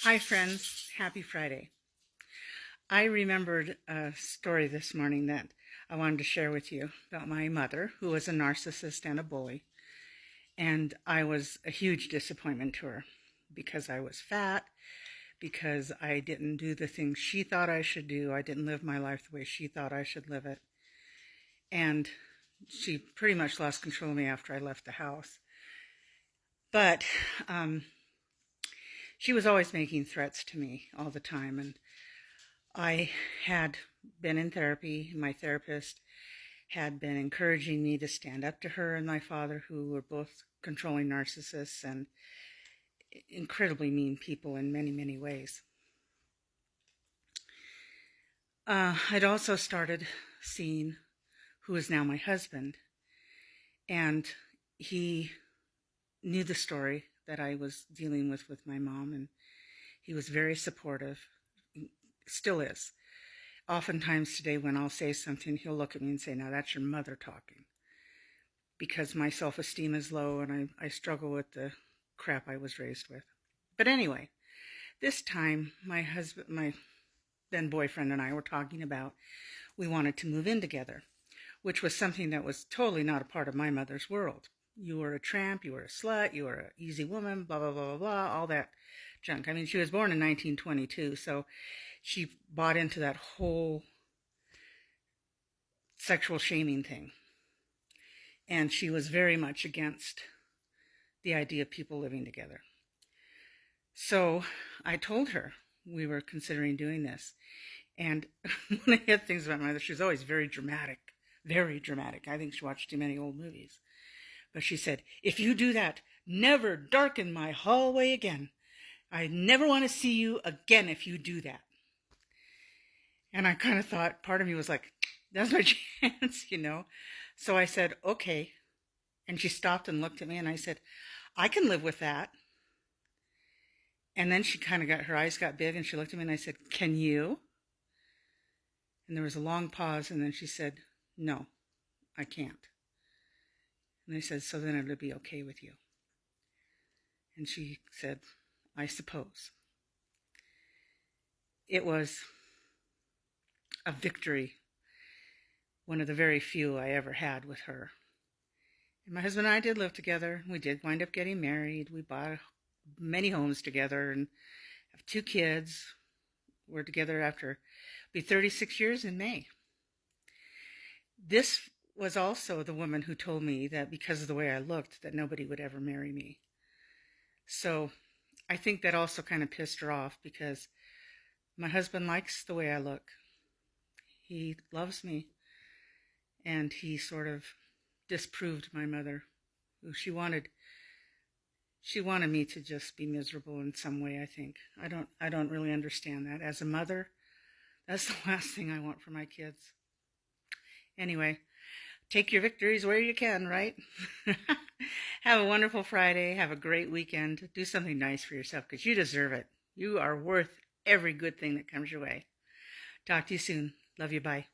Hi friends, happy Friday. I remembered a story this morning that I wanted to share with you about my mother, who was a narcissist and a bully. And I was a huge disappointment to her because I was fat, because I didn't do the things she thought I should do. I didn't live my life the way she thought I should live it. And she pretty much lost control of me after I left the house. But she was always making threats to me all the time. And I had been in therapy. My therapist had been encouraging me to stand up to her and my father, who were both controlling narcissists and incredibly mean people in many, many ways. I'd also started seeing who is now my husband, and he knew the story that I was dealing with my mom, and he was very supportive, still is. Oftentimes today when I'll say something, he'll look at me and say, "Now that's your mother talking," because my self-esteem is low and I struggle with the crap I was raised with. But anyway, this time my then boyfriend and I were talking about we wanted to move in together, which was something that was totally not a part of my mother's world. You were a tramp, you were a slut, you were an easy woman, blah, blah, blah, blah, blah, all that junk. I mean, she was born in 1922, so she bought into that whole sexual shaming thing. And she was very much against the idea of people living together. So I told her we were considering doing this. And one of the things about my mother, she was always very dramatic, very dramatic. I think she watched too many old movies. But she said, "If you do that, never darken my hallway again. I never want to see you again if you do that." And I kind of thought, part of me was like, that's my chance, you know. So I said, "Okay." And she stopped and looked at me and I said, "I can live with that." And then she kind of her eyes got big and she looked at me and I said, "Can you?" And there was a long pause and then she said, "No, I can't." And I said, "So then it'll be okay with you." And she said, "I suppose." It was a victory, one of the very few I ever had with her. And my husband and I did live together. We did wind up getting married. We bought many homes together and have 2 kids. We're together after be 36 years in May. This was also the woman who told me that because of the way I looked, that nobody would ever marry me. So I think that also kind of pissed her off because my husband likes the way I look. He loves me. And he sort of disproved my mother. She wanted me to just be miserable in some way, I think. I don't really understand that. As a mother, that's the last thing I want for my kids. Anyway, take your victories where you can, right? Have a wonderful Friday. Have a great weekend. Do something nice for yourself because you deserve it. You are worth every good thing that comes your way. Talk to you soon. Love you. Bye.